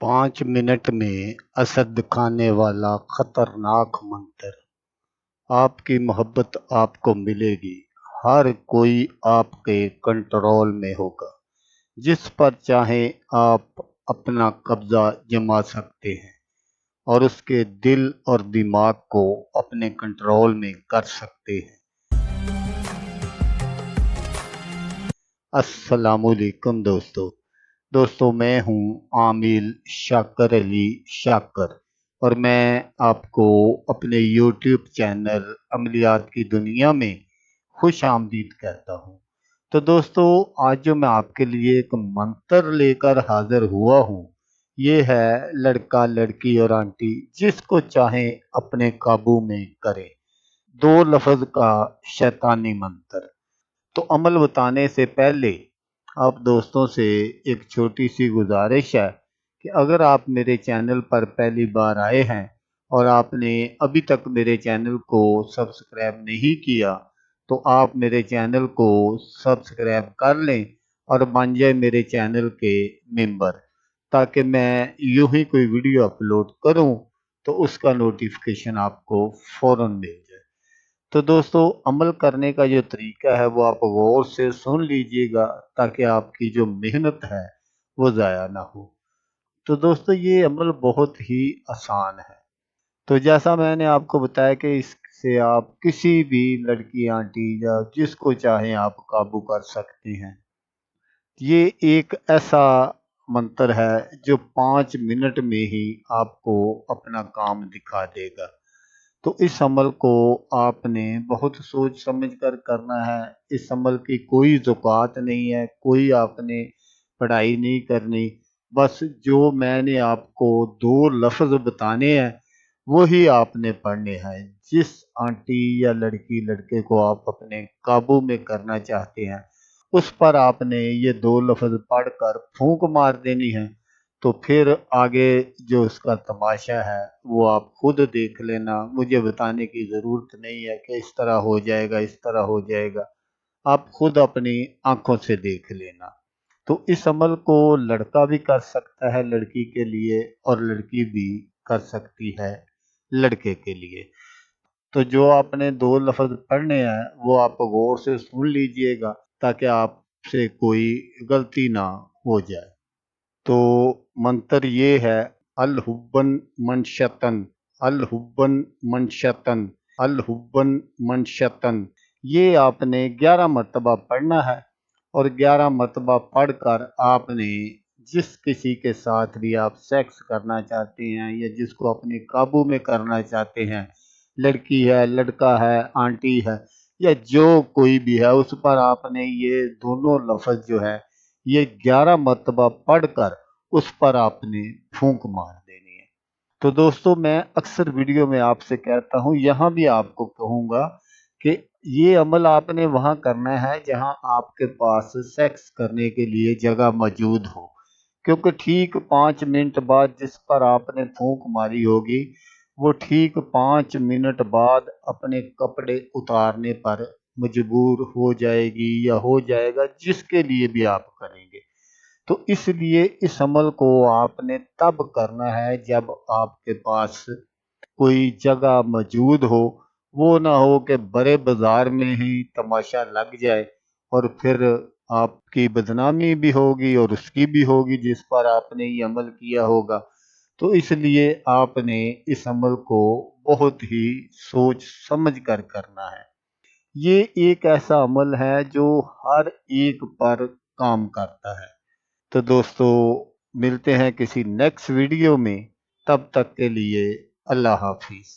5 minute में असर दिखाने वाला खतरनाक मंत्र। आपकी मोहब्बत आपको मिलेगी। हर कोई आपके कंट्रोल में होगा। जिस पर चाहें आप अपना कब्जा जमा सकते हैं और उसके दिल और दिमाग को अपने कंट्रोल में कर सकते हैं। अस्सलामुअलैकुम दोस्तों, मैं हूं आमिल शाकर अली शाकर और मैं आपको अपने यूट्यूब चैनल अमलियात की दुनिया में खुश आमदीद कहता हूं। तो दोस्तों, आज जो मैं आपके लिए एक मंत्र लेकर हाजिर हुआ हूं, ये है लड़का लड़की और आंटी जिसको चाहें अपने काबू में करें। 2 लफ्ज़ का शैतानी मंत्र। तो अमल बताने से पहले आप दोस्तों से एक छोटी सी गुजारिश है कि अगर आप मेरे चैनल पर पहली बार आए हैं और आपने अभी तक मेरे चैनल को सब्सक्राइब नहीं किया, तो आप मेरे चैनल को सब्सक्राइब कर लें और बन जाए मेरे चैनल के मेंबर, ताकि मैं यूं ही कोई वीडियो अपलोड करूं तो उसका नोटिफिकेशन आपको फ़ौरन मिल जाए। तो दोस्तों, अमल करने का जो तरीका है वो आप गौर से सुन लीजिएगा, ताकि आपकी जो मेहनत है वो ज़ाया ना हो। तो दोस्तों, ये अमल बहुत ही आसान है। तो जैसा मैंने आपको बताया कि इससे आप किसी भी लड़की आंटी या जिसको चाहें आप काबू कर सकते हैं। ये एक ऐसा मंत्र है जो 5 मिनट में ही आपको अपना काम दिखा देगा। तो इस अमल को आपने बहुत सोच समझ कर करना है। इस अमल की कोई ज़ुकात नहीं है, कोई आपने पढ़ाई नहीं करनी। बस जो मैंने आपको 2 लफ्ज़ बताने हैं वही आपने पढ़ने हैं। जिस आंटी या लड़की लड़के को आप अपने काबू में करना चाहते हैं, उस पर आपने ये 2 लफ्ज़ पढ़कर फूंक मार देनी है। तो फिर आगे जो उसका तमाशा है वो आप खुद देख लेना। मुझे बताने की ज़रूरत नहीं है कि इस तरह हो जाएगा, इस तरह हो जाएगा। आप खुद अपनी आंखों से देख लेना। तो इस अमल को लड़का भी कर सकता है लड़की के लिए, और लड़की भी कर सकती है लड़के के लिए। तो जो आपने 2 लफ्ज़ पढ़ने हैं वो आप गौर से सुन लीजिएगा, ताकि आपसे कोई गलती ना हो जाए। तो मंत्र ये है, अल हुब्बन मनशतन, अल हुब्बन मनशतन, अल हुब्बन मनशतन। ये आपने 11 मरतबा पढ़ना है और 11 मरतबा पढ़कर आपने जिस किसी के साथ भी आप सेक्स करना चाहते हैं या जिसको अपने काबू में करना चाहते हैं, लड़की है, लड़का है, आंटी है या जो कोई भी है, उस पर आपने ये दोनों लफ्ज़ जो है ये 11 मरतबा पढ़कर उस पर आपने फूंक मार देनी है। तो दोस्तों, मैं अक्सर वीडियो में आपसे कहता हूँ, यहाँ भी आपको कहूँगा कि ये अमल आपने वहाँ करना है जहाँ आपके पास सेक्स करने के लिए जगह मौजूद हो, क्योंकि ठीक 5 मिनट बाद जिस पर आपने फूंक मारी होगी वो ठीक 5 मिनट बाद अपने कपड़े उतारने पर मजबूर हो जाएगी या हो जाएगा, जिसके लिए भी आप करेंगे। तो इसलिए इस अमल को आपने तब करना है जब आपके पास कोई जगह मौजूद हो। वो ना हो कि बड़े बाजार में ही तमाशा लग जाए और फिर आपकी बदनामी भी होगी और उसकी भी होगी जिस पर आपने ये अमल किया होगा। तो इसलिए आपने इस अमल को बहुत ही सोच समझ कर करना है। ये एक ऐसा अमल है जो हर एक पर काम करता है। तो दोस्तों, मिलते हैं किसी नेक्स्ट वीडियो में। तब तक के लिए अल्लाह हाफिज़।